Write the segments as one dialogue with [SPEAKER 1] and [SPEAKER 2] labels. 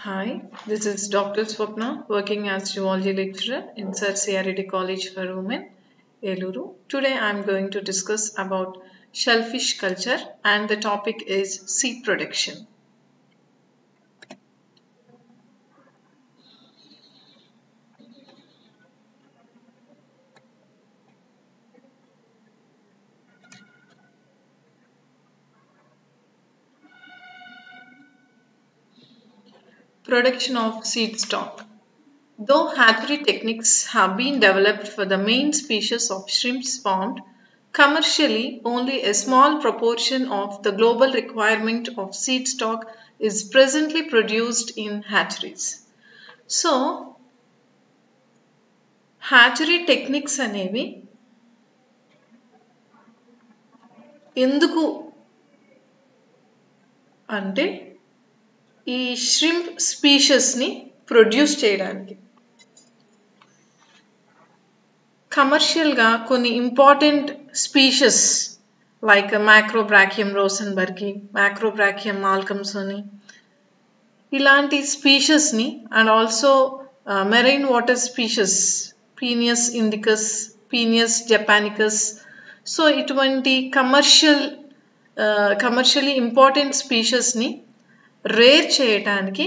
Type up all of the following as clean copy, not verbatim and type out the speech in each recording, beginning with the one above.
[SPEAKER 1] Hi, this is Dr. Swapna working as zoology lecturer in Sir CRT College for Women, Eluru. Today I am going to discuss about shellfish culture and the topic is seed production. Production of seed stock. Though hatchery techniques have been developed for the main species of shrimps farmed, commercially only a small proportion of the global requirement of seed stock is presently produced in hatcheries. So, hatchery techniques అనేవి ఎందుకు అంటే ఈ shrimp స్పీషీస్ని produce చేయడానికి కమర్షియల్గా కొన్ని important species like Macrobrachium rosenbergii, Macrobrachium malcolmsonii ఇలాంటి స్పీషీస్ని and also marine water species Penaeus indicus, Penaeus japonicus, so ఇటువంటి కమర్షియలీ ఇంపార్టెంట్ స్పీషీస్ని రేర్ చేయడానికి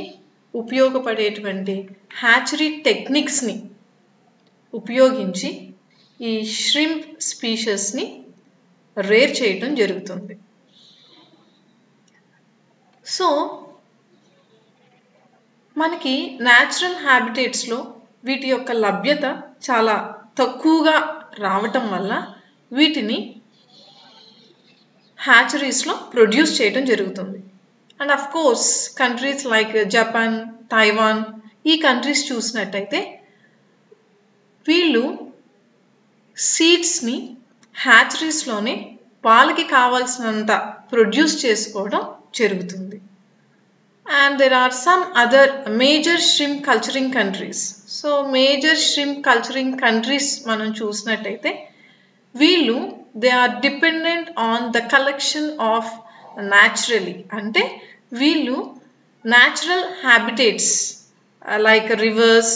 [SPEAKER 1] ఉపయోగపడేటువంటి హ్యాచరీ టెక్నిక్స్ని ఉపయోగించి ఈ ష్రింప్ స్పీషీస్ని రేర్ చేయటం జరుగుతుంది. సో మనకి న్యాచురల్ హ్యాబిటేట్స్లో వీటి యొక్క లభ్యత చాలా తక్కువగా రావటం వల్ల వీటిని హ్యాచరీస్లో ప్రొడ్యూస్ చేయడం జరుగుతుంది. And of course countries like Japan, Taiwan ఈ కంట్రీస్ చూసినట్టయితే వీళ్ళు సీడ్స్ని హ్యాచరీస్లోనే వాళ్ళకి కావాల్సినంత ప్రొడ్యూస్ చేసుకోవడం జరుగుతుంది. And there are some other major shrimp culturing countries. So major shrimp culturing countries మనం చూసినట్టయితే వీళ్ళు they are dependent on the collection of naturally, అంటే వీళ్ళు natural habitats like rivers,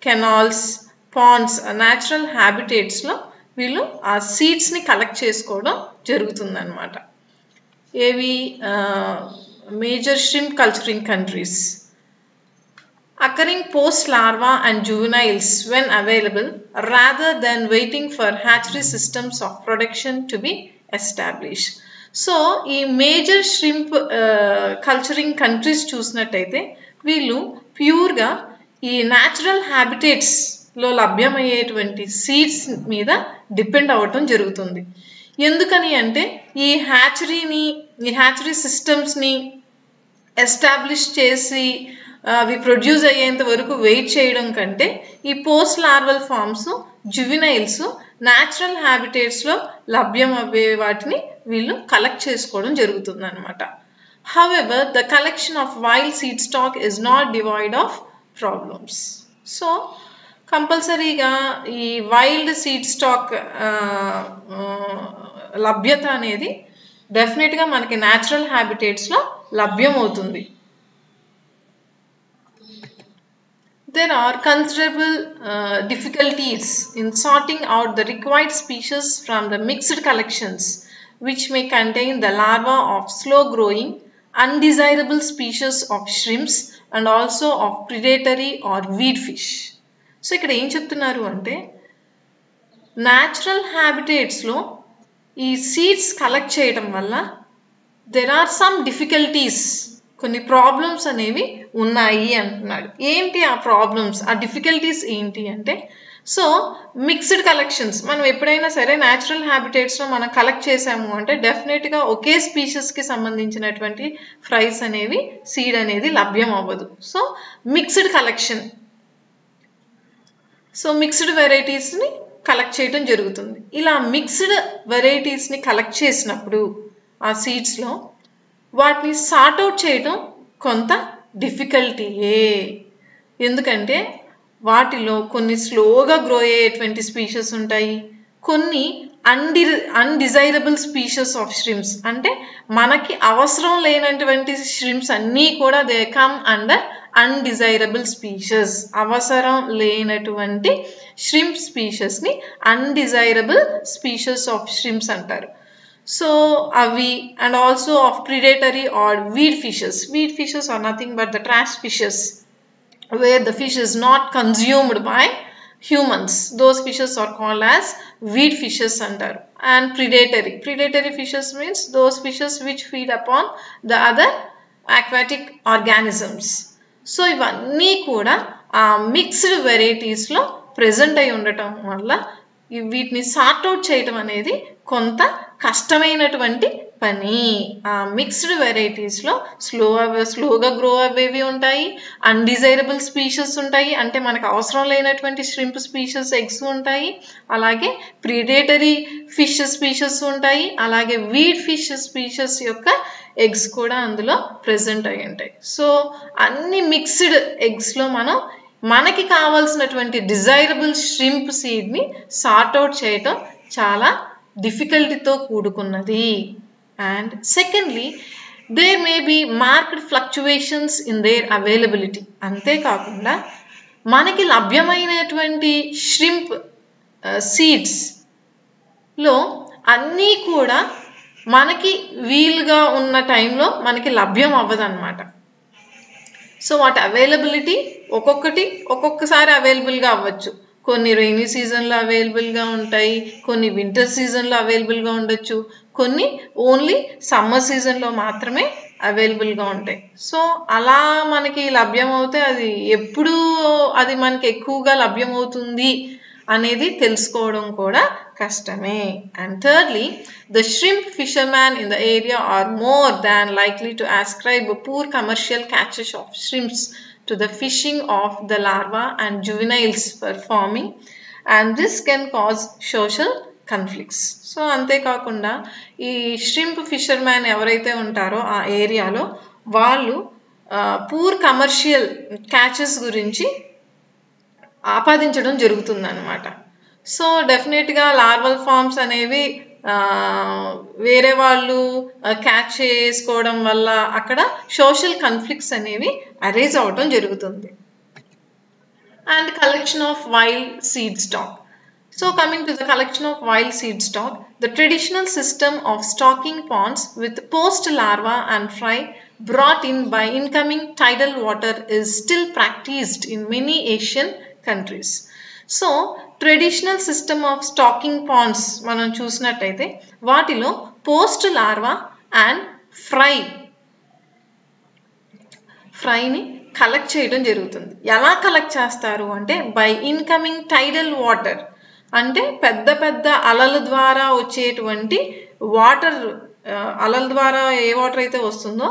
[SPEAKER 1] canals, ponds, natural habitats-లో వీళ్ళు ఆ సీడ్స్ని కలెక్ట్ చేసుకోవడం జరుగుతుందన్నమాట. ఏవి major shrimp culturing countries. Occurring post larva and juveniles when available rather than waiting for hatchery systems of production to be established. So ఈ major shrimp culturing countries చూసినట్టయితే వీళ్ళు ప్యూర్గా ఈ న్యాచురల్ హ్యాబిటేట్స్లో లభ్యమయ్యేటువంటి సీడ్స్ మీద డిపెండ్ అవ్వటం జరుగుతుంది. ఎందుకని అంటే ఈ హ్యాచరీ సిస్టమ్స్ని ఎస్టాబ్లిష్ చేసి అవి ప్రొడ్యూస్ అయ్యేంత వరకు వెయిట్ చేయడం కంటే ఈ పోస్ట్ లార్వల్ ఫార్మ్స్, జువినైల్స్ న్యాచురల్ హ్యాబిటేట్స్లో లభ్యం అవ్వే వాటిని వీళ్ళు కలెక్ట్ చేసుకోవడం జరుగుతుంది అనమాట. However the collection of wild seed stock is not divide of problems. So కంపల్సరీగా ఈ వైల్డ్ సీడ్ స్టాక్ లభ్యత అనేది డెఫినెట్గా మనకి న్యాచురల్ హ్యాబిటేట్స్లో లభ్యం అవుతుంది. There are considerable difficulties in sorting out the required species from the mixed collections, which may contain the larva of slow-growing, undesirable species of shrimps and also of predatory or weed fish. So ఇక్కడ ఏం చెప్తున్నారు అంటే natural హ్యాబిటేట్స్లో ఈ seeds collect చేయడం వల్ల there are some difficulties, కొన్ని problems అనేవి ఉన్నాయి అంటున్నాడు. ఏంటి ఆ ప్రాబ్లమ్స్, ఆ డిఫికల్టీస్ ఏంటి అంటే సో మిక్స్డ్ కలెక్షన్స్ మనం ఎప్పుడైనా సరే న్యాచురల్ హ్యాబిటేట్స్లో మనం కలెక్ట్ చేసాము అంటే డెఫినెట్గా ఒకే స్పీషీస్కి సంబంధించినటువంటి ఫ్రైస్ అనేవి సీడ్ అనేది లభ్యం అవ్వదు. So mixed collection, so mixed వెరైటీస్ని కలెక్ట్ చేయడం జరుగుతుంది. ఇలా మిక్స్డ్ వెరైటీస్ని కలెక్ట్ చేసినప్పుడు ఆ సీడ్స్లో వాటిని సార్ట్అవుట్ చేయడం కొంత డిఫికల్టీయే. ఎందుకంటే వాటిలో కొన్ని స్లోగా గ్రో అయ్యేటువంటి స్పీషీస్ ఉంటాయి, కొన్ని అన్డిజైరబుల్ స్పీషీస్ ఆఫ్ ష్రింప్స్, అంటే మనకి అవసరం లేనటువంటి ష్రింప్స్ అన్నీ కూడా they come under undesirable species, అవసరం లేనటువంటి ష్రింప్ స్పీషీస్ని అన్డిజైరబుల్ స్పీషీస్ ఆఫ్ ష్రింప్స్ అంటారు. సో అవి and also of predatory or weed fishes. Weed fishes are nothing but the trash fishes where the fish is not consumed by humans. Those fishes are called as weed fishes antaru. And predatory fishes means those fishes which feed upon the other aquatic organisms. So ivanni kuda mixed varieties lo present ayi undatam valla వీటిని sort out చేయడం అనేది కొంత కష్టమైనటువంటి పని. Mixed వెరైటీస్లో స్లోగా grow అవేవి ఉంటాయి, undesirable species ఉంటాయి, అంటే మనకు అవసరం లేనటువంటి ష్రింప్ స్పీషీస్ ఎగ్స్ ఉంటాయి, అలాగే ప్రిడేటరీ ఫిష్ స్పీషీస్ ఉంటాయి, అలాగే వీడ్ ఫిష్ స్పీషీస్ యొక్క ఎగ్స్ కూడా అందులో ప్రెజెంట్ అయి ఉంటాయి. సో అన్ని మిక్స్డ్ ఎగ్స్లో మనకి కావాల్సినటువంటి డిజైరబుల్ ష్రింప్ సీడ్ని సార్ట్ అవుట్ చేయటం చాలా డిఫికల్టీతో కూడుకున్నది. And secondly there may be marked fluctuations in their availability. అంతేకాకుండా మనకి లభ్యమైనటువంటి ష్రింప్ సీడ్స్లో అన్నీ కూడా మనకి వీలుగా ఉన్న టైంలో మనకి లభ్యం అవ్వదన్నమాట. సో వాటి అవైలబిలిటీ ఒక్కొక్కసారి అవైలబుల్గా అవ్వచ్చు. కొన్ని రైనీ సీజన్లో అవైలబుల్గా ఉంటాయి, కొన్ని వింటర్ సీజన్లో అవైలబుల్గా ఉండొచ్చు, కొన్ని ఓన్లీ సమ్మర్ సీజన్లో మాత్రమే అవైలబుల్గా ఉంటాయి. సో అలా మనకి లభ్యం అవుతే అది ఎప్పుడు అది మనకి ఎక్కువగా లభ్యమవుతుంది అనేది తెలుసుకోవడం కూడా కష్టమే. And thirdly the shrimp fishermen in the area are more than likely to ascribe poor commercial catches of shrimps to the fishing of the larvae and juveniles for farming, and this can cause social conflicts. So అంతేకాకుండా ఈ షరింప్ fisherman ఎవరైతే ఉంటారో ఆ ఏరియాలో వాళ్ళు poor commercial catches గురించి ఆపాదించడం జరుగుతుందన్నమాట. So డెఫినెట్గా లార్వల్ ఫార్మ్స్ అనేవి వేరే వాళ్ళు క్యాచ్ చేసుకోవడం వల్ల అక్కడ సోషల్ కన్ఫ్లిక్ట్స్ అనేవి అరైజ్ అవడం జరుగుతుంది. And collection of wild seed stock. So coming to the collection of wild seed stock, the traditional system of stocking Pond's with post larva and fry brought in by incoming tidal water is still practiced in many Asian countries. So traditional system of stocking Pond's మనం చూసినట్టయితే వాటిలో post larva and ఫ్రైని collect చేయడం జరుగుతుంది. ఎలా collect చేస్తారు అంటే by incoming టైడల్ water, అంటే పెద్ద పెద్ద అలల ద్వారా వచ్చేటువంటి వాటర్, అలల ద్వారా ఏ వాటర్ అయితే వస్తుందో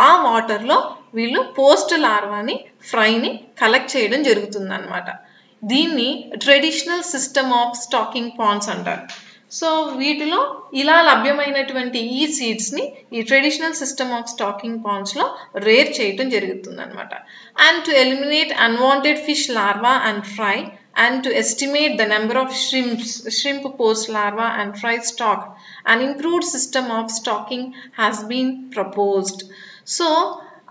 [SPEAKER 1] ఆ వాటర్లో వీళ్ళు పోస్ట్ లార్వాని ఫ్రైని కలెక్ట్ చేయడం జరుగుతుంది అన్నమాట. దీన్ని traditional system of stocking ponds అంటారు. సో వీటిలో ఇలా లభ్యమైనటువంటి ఈ సీడ్స్ని ఈ ట్రెడిషనల్ సిస్టమ్ ఆఫ్ స్టాకింగ్ పాండ్స్లో రేర్ చేయడం జరుగుతుంది అనమాట. And to eliminate unwanted fish larva and fry and to estimate the number of shrimp post larva and fry stock, an improved system of stocking has been proposed. So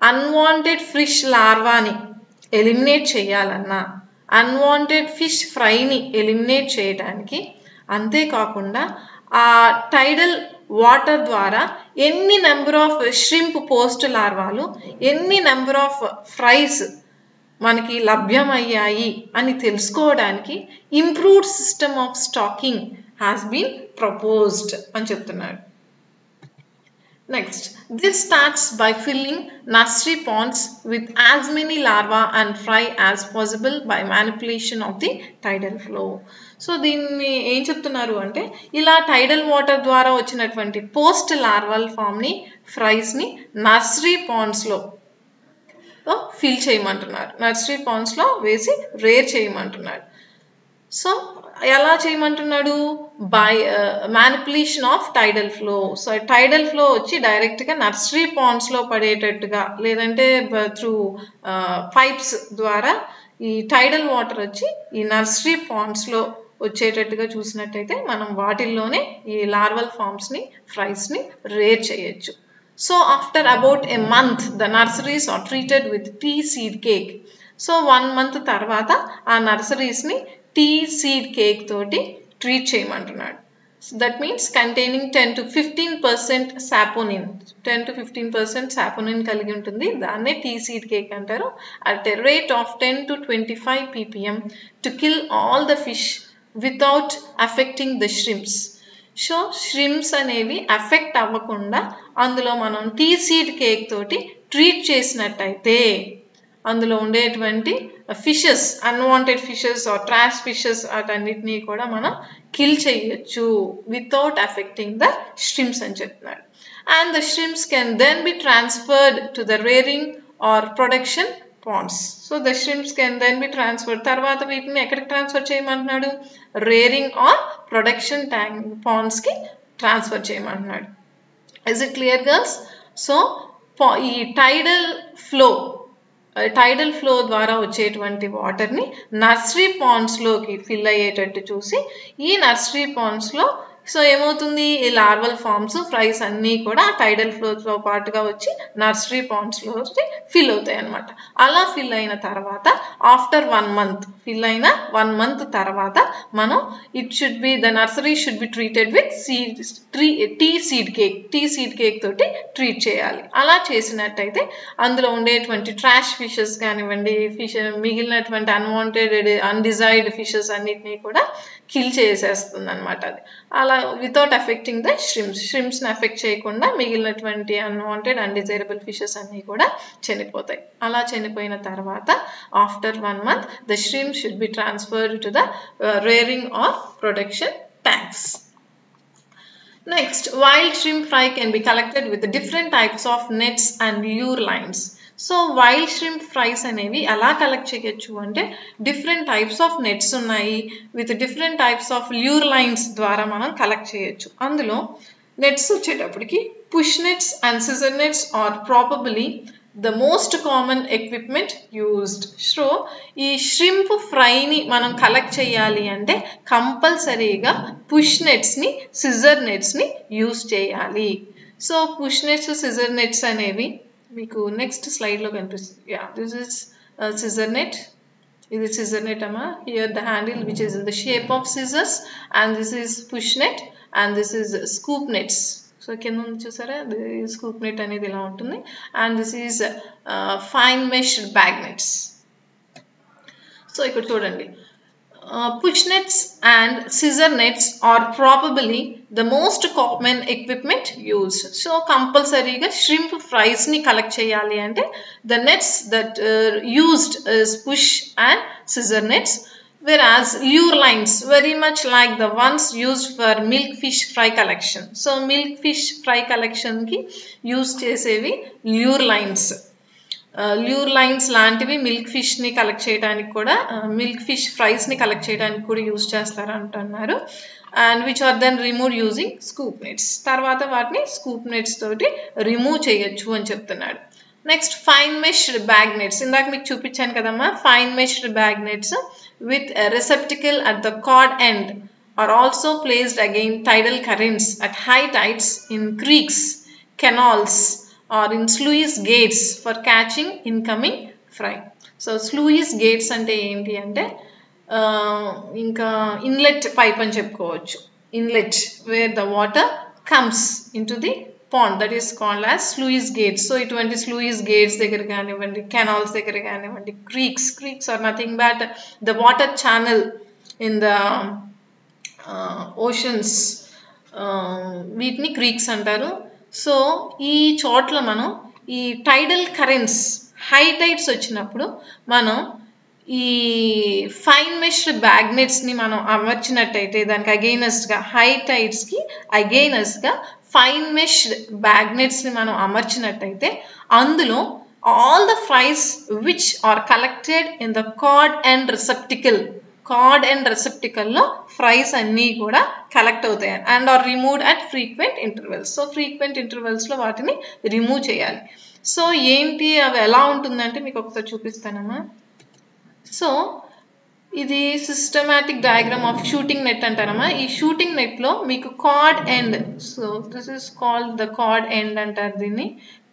[SPEAKER 1] unwanted fish larva ni eliminate cheyalanna, unwanted fish fry ni eliminate cheyadaniki, ante kakunda aa tidal water ద్వారా ఎన్ని number of shrimp post లార్వాలు ఎన్ని number of fries మనకి లభ్యమయ్యాయి అని తెలుసుకోవడానికి improved system of stocking has been proposed అని చెప్తున్నాడు. Next, this starts by filling nursery ponds with as many larva and fry as possible by manipulation of the tidal flow. So దీన్ని ఏం చెప్తున్నారు అంటే ఇలా టైడల్ వాటర్ ద్వారా వచ్చినటువంటి పోస్ట్ లార్వల్ ఫామ్ని ఫ్రైస్ని నర్సరీ పాండ్స్లో ఫిల్ చేయమంటున్నారు, నర్సరీ పాండ్స్లో వేసి రేర్ చేయమంటున్నాడు. సో ఎలా చేయమంటున్నాడు? By manipulation of tidal flow. So tidal flow వచ్చి డైరెక్ట్గా నర్సరీ పాండ్స్లో పడేటట్టుగా, లేదంటే త్రూ పైప్స్ ద్వారా ఈ టైడల్ వాటర్ వచ్చి ఈ నర్సరీ పాండ్స్లో వచ్చేటట్టుగా చూసినట్టయితే మనం వాటిల్లోనే ఈ లార్వల్ ఫార్మ్స్ని ఫ్రైస్ని రేర్ చేయొచ్చు. So after about a month, the nurseries are treated with tea seed cake. So 1 month tarvata aa nurseries ni tea seed cake toti treat cheyamantunnadu. So that means containing 10 to 15% saponin. 10 to 15% saponin kaligi untundi. Danne tea seed cake antaru. At a rate of 10 to 25 ppm to kill all the fish without affecting the shrimps. So shrimps అనేవి affect అవ్వకుండా అందులో మనం tea seed cake తోటి treat చేసినట్టయితే అందులో ఉండేటువంటి fishes, unwanted fishes or trash fishes అటన్నిటినీ కూడా మనం కిల్ చేయొచ్చు వితౌట్ అఫెక్టింగ్ ద ష్రింప్స్ అని చెప్తున్నాడు. And the shrimps can then be transferred to the rearing or production ponds. So the shrimps can then be transferred. Tarvata veetini ekkadiki transfer cheyamantunnadu? Rearing or production tank ponds ki transfer cheyamantunnadu. Is it clear, girls? So ee tidal flow ద్వారా వచ్చేటువంటి water ని nursery ponds లోకి fill అయ్యేటట్టు చూసి ఈ nursery ponds లో so ఏమవుతుంది, ఈ లార్వల్ ఫార్మ్స్ ఫ్రైస్ అన్నీ కూడా టైడల్ ఫ్లోతో పాటుగా వచ్చి నర్సరీ పాండ్స్లో ఫిల్ అవుతాయి అన్నమాట. అలా ఫిల్ అయిన తర్వాత ఆఫ్టర్ 1 month ఫిల్ అయిన 1 month తర్వాత మనం the nursery should be treated with tea seed cake తోటి ట్రీట్ చేయాలి. అలా చేసినట్టయితే అందులో ఉండేటువంటి ట్రాష్ ఫిషెస్ కానివ్వండి, మిగిలినటువంటి అన్వాంటెడ్ అన్డిజైర్డ్ ఫిషెస్ అన్నిటినీ కూడా కిల్ చేసేస్తుంది అనమాట. అది అలా వితౌట్ అఫెక్టింగ్ ద ష్రింప్స్ని అఫెక్ట్ చేయకుండా మిగిలినటువంటి అన్వాంటెడ్ అన్డిజైరబుల్ ఫిషెస్ అన్నీ కూడా చనిపోతాయి. అలా చనిపోయిన తర్వాత after 1 month the shrimps should be transferred to the rearing or production tanks. Next, wild shrimp fry can be collected with different types of nets and lure lines. So wild shrimp fries అనేవి ఎలా collect చేయొచ్చు అంటే different types of nets ఉన్నాయి, with different types of lure lines ద్వారా మనం collect చేయొచ్చు. అందులో nets వచ్చేటప్పటికి push nets and scissor nets are probably the most common equipment used. So ఈ ష్రింప్ ఫ్రైని మనం కలెక్ట్ చేయాలి అంటే కంపల్సరీగా పుష్ నెట్స్ని, సిజర్ నెట్స్ని యూజ్ చేయాలి. So push nets, scissor nets అనేవి మీకు నెక్స్ట్ స్లైడ్లో కనిపిస్తుంది. This is scissor net. ఇది సిజర్ నెట్ అమ్మా. Here the handle which is in the shape of scissors and this is push net and this is scoop nets. So కింద చూసారా, scoop net అనేది ఇలా ఉంటుంది. And this is fine meshed bag nets. So ఇక్కడ చూడండి, push nets and scissor nets are probably the most common equipment used. So compulsory ga shrimp fries ni collect cheyali ante the nets that used is push and scissor nets, whereas lure lines very much like the ones used for milkfish fry collection. So milkfish fry collection ki use chesevi lure lines. Lure lines లాంటివి milk ఫిష్ని collect చేయడానికి కూడా, milk fish ఫ్రైస్ని collect చేయడానికి కూడా use చేస్తారు అంటున్నారు. And which are then remove using scoop nets. తర్వాత వాటిని scoop nets తోటి రిమూవ్ చేయొచ్చు అని చెప్తున్నాడు. Next fine meshed bag nets. ఇందాక మీకు చూపించాను కదమ్మా, fine meshed bag nets with receptacle at the cord end are also placed against tidal currents at high tides in creeks, canals or in sluice gates for catching incoming fry. So sluice gates ante enti ante inka inlet pipe ani cheppukovachu. Inlet where the water comes into the pond, that is called as sluice gates. So itvanti sluice gates దగ్గర కానివ్వండి, canals దగ్గర కానివ్వండి, creeks are nothing but the water channel in the oceans, వీటిని creeks అంటారు. So ఈ చోట్ల మనం ఈ టైడల్ కరెంట్స్, హై టైడ్స్ వచ్చినప్పుడు మనం ఈ ఫైన్ మెష్డ్ బ్యాగ్ నెట్స్ని మనం అమర్చినట్టయితే దానికి అగెయినెస్ట్గా, హై టైడ్స్కి అగెయినెస్ట్గా ఫైన్ మెష్డ్ బ్యాగ్ నెట్స్ని మనం అమర్చినట్టయితే అందులో all the fries which are collected in the cod and రెసెప్టికల్లో ఫ్రైస్ అన్నీ కూడా కలెక్ట్ అవుతాయి and are removed at frequent intervals. So frequent ఇంటర్వెల్స్లో వాటిని రిమూవ్ చేయాలి. సో ఏంటి అవి ఎలా ఉంటుందంటే మీకు ఒకసారి చూపిస్తానమ్మా. సో ఇది systematic diagram of shooting net అంటారమ్మా. ఈ షూటింగ్ నెట్ లో మీకు card end, so this is called the card end అంటారు, దీన్ని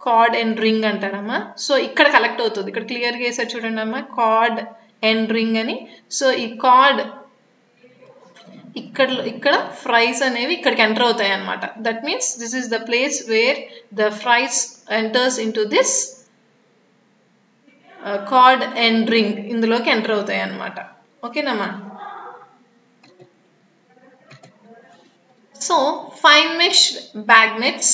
[SPEAKER 1] కార్డ్ ఎండ్ రింగ్ అంటారమ్మా. సో ఇక్కడ కలెక్ట్ అవుతుంది, ఇక్కడ క్లియర్గా వేసారు చూడండి అమ్మా, కార్డ్ ఎండ్ రింగ్ అని. సో ఈ కార్డ్ ఇక్కడ ఫ్రైస్ అనేవి ఇక్కడికి ఎంటర్ అవుతాయి అన్నమాట. That means this is the place where the fries enters into this card end ring, ఇందులోకి ఎంటర్ అవుతాయి అన్నమాట. ఓకేనమ్మా. So fine mesh bag nets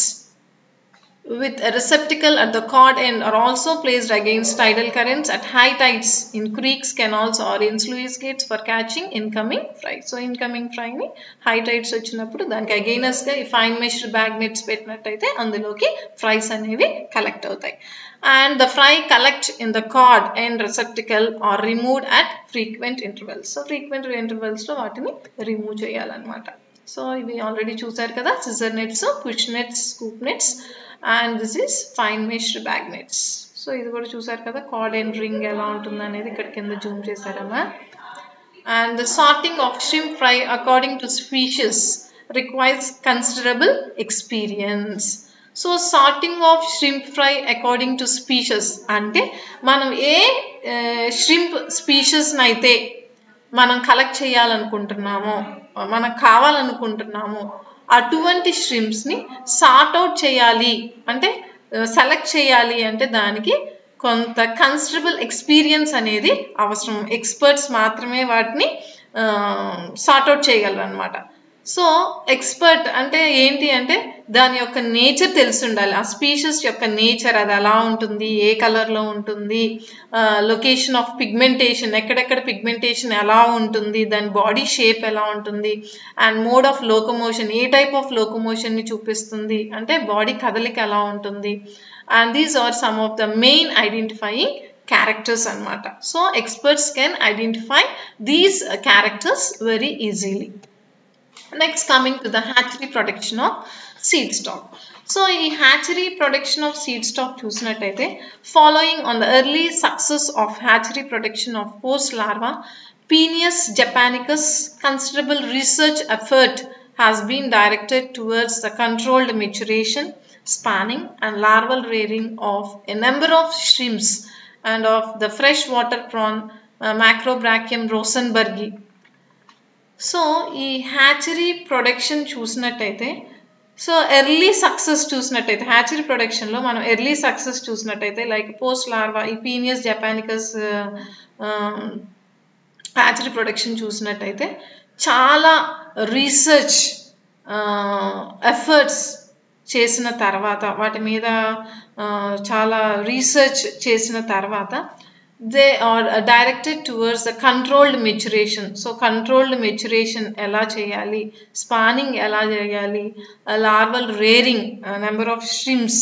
[SPEAKER 1] with a receptacle at the cord end are also placed against tidal currents at high tides in creeks, canals or in sluice gates for catching incoming fry. So incoming fry ni high tides vachinappudu daniki against ga fine mesh bag nets pettinataithe anduloki fries anevi collect avutayi, and the fry collect in the cord end receptacle or removed at frequent intervals. So frequent intervals lo vaatini remove cheyalanamata. So ivi already chusaru kada, scissor nets, push nets, scoop nets, and this is fine mesh bag nets. So ఇది కూడా చూసారు కదా, card and ring ఎలా ఉంటుంది అనేది ఇక్కడ కింద Zoom చేశారమ్మా. And the sorting of shrimp fry according to species requires considerable experience. So sorting of shrimp fry according to species అంటే మనం ఏ shrimp species నైతే మనం కలెక్ట్ చేయాలనుకుంటున్నామో, మనకు కావాలనుకుంటున్నామో అటువంటి shrimps ని సార్ట్ అవుట్ చేయాలి అంటే, సెలెక్ట్ చేయాలి అంటే దానికి కొంత కన్సిడరబుల్ ఎక్స్పీరియన్స్ అనేది అవసరం. ఎక్స్పర్ట్స్ మాత్రమే వాటిని సార్ట్ అవుట్ చేయగలరు అనమాట. సో ఎక్స్పర్ట్ అంటే ఏంటి అంటే దాని యొక్క నేచర్ తెలిసి ఉండాలి, ఆ స్పీషీస్ యొక్క నేచర్ అది ఎలా ఉంటుంది, ఏ కలర్లో ఉంటుంది, లొకేషన్ ఆఫ్ పిగ్మెంటేషన్, ఎక్కడెక్కడ పిగ్మెంటేషన్ ఎలా ఉంటుంది, దాని బాడీ షేప్ ఎలా ఉంటుంది, అండ్ మోడ్ ఆఫ్ లోకోమోషన్, ఏ టైప్ ఆఫ్ లోకోమోషన్ని చూపిస్తుంది అంటే బాడీ కదలిక ఎలా ఉంటుంది. And these are some of the main identifying characters anamata. So experts can identify these characters very easily. Next, coming to the hatchery production of seed stock. So in hatchery production of seed stock chusinattaithe, following on the early success of hatchery production of post larva Penaeus japonicus, considerable research effort has been directed towards the controlled maturation, spawning and larval rearing of a number of shrimps and of the freshwater prawn Macrobrachium rosenbergi. So ఈ hatchery production చూసినట్టయితే, so early success చూసినట్టయితే hatchery ప్రొడక్షన్లో మనం early success చూసినట్టయితే like post larva, ఈ Penaeus జపానికస్ hatchery production చూసినట్టయితే చాలా research efforts చేసిన తర్వాత, వాటి మీద చాలా రీసెర్చ్ చేసిన తర్వాత they are directed towards the controlled maturation. So controlled maturation ela cheyali, spawning ela cheyali, larval rearing, number of shrimps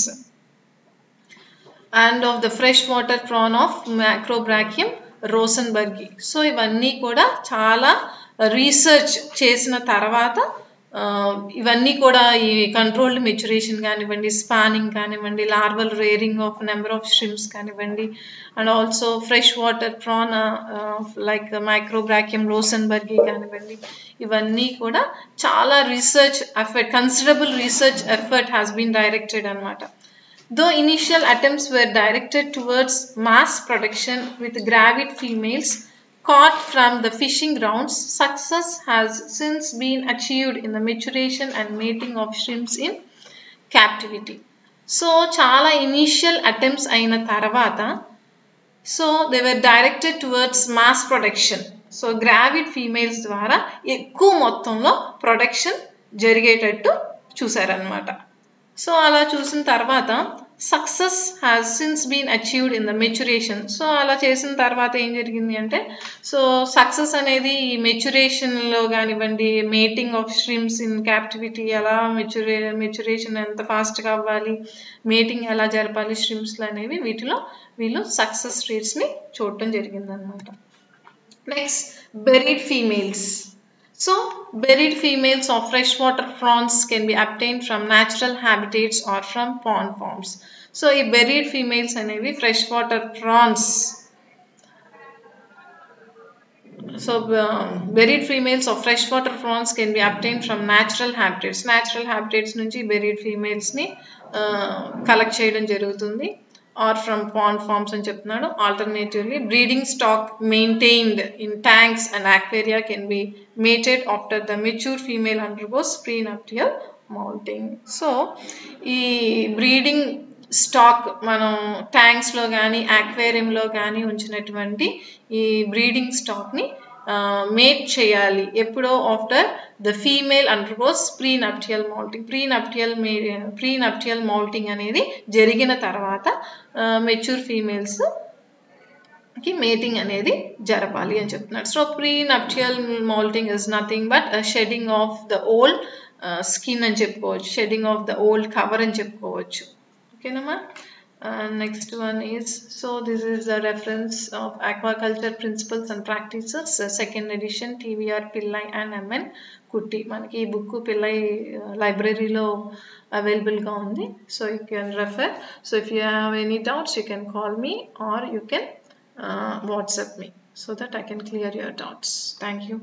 [SPEAKER 1] and of the freshwater prawn of Macrobrachium rosenbergi. So ivanni kuda chaala research chesina tarvata ఇవన్నీ కూడా ఈ controlled maturation కానివ్వండి, spawning కానివ్వండి, larval rearing of number of streams కానివ్వండి, and also fresh water prawn like Macrobrachium rosenbergii కానివ్వండి, ఇవన్నీ కూడా చాలా research effort, considerable research effort has been directed అనమాట. Though initial attempts were directed towards mass production with gravid females caught from the fishing grounds, success has since been achieved in the maturation and mating of shrimps in captivity. So chala initial attempts aina tarvata, so they were directed towards mass production. So gravid females ద్వారా ఎక్కువ మొత్తంలో production జరిగేటట్టు చూసారనమాట. So అలా చూసిన తర్వాత success has since been achieved in the maturation. So అలా చేసిన తర్వాత ఏం జరిగింది అంటే, సో సక్సెస్ అనేది ఈ మెచ్యురేషన్లో కానివ్వండి, మేటింగ్ ఆఫ్ స్ట్రిమ్స్ ఇన్ క్యాప్టివిటీ, ఎలా మెచ్యురేషన్ ఎంత ఫాస్ట్గా అవ్వాలి, మేటింగ్ ఎలా జరపాలి స్ట్రిమ్స్లో అనేవి, వీటిలో వీళ్ళు సక్సెస్ రేట్స్ని చూడటం జరిగిందనమాట. Next, buried females. So buried females of freshwater prawns can be obtained from natural habitats or from pond farms. So ఈ buried females అనేవి freshwater prawns buried females of freshwater prawns can be obtained from natural habitats. Natural habitats nunchi buried females ni collect cheyadam jarugutundi, or from pond farms అని చెప్తున్నాడు. Alternatively, breeding stock maintained in tanks and aquaria can be mated after the mature female undergoes prenuptial molting. So ఈ breeding stock మనం ట్యాంక్స్లో కానీ ఆక్వేరియంలో కానీ ఉంచినటువంటి ఈ breeding స్టాక్ని mate చేయాలి ఎప్పుడో after the female undergoes prenuptial moulting. Prenuptial moulting అనేది జరిగిన తర్వాత మెచ్యూర్ ఫీమేల్స్కి మేటింగ్ అనేది జరపాలి అని చెప్తున్నాడు. So prenuptial moulting is nothing but shedding of the old skin అని చెప్పుకోవచ్చు, shedding of the old cover అని చెప్పుకోవచ్చు. ఓకేనమ్మా. Next one is, so this is the reference of aquaculture principles and practices, second edition, TVR Pillai and MN Kutti. మనకి ఈ book Pillai లైబ్రరీలో అవైలబుల్గా ఉంది, so you can refer. So if you have any doubts you can call me or you can WhatsApp me so that I can clear your doubts. Thank you.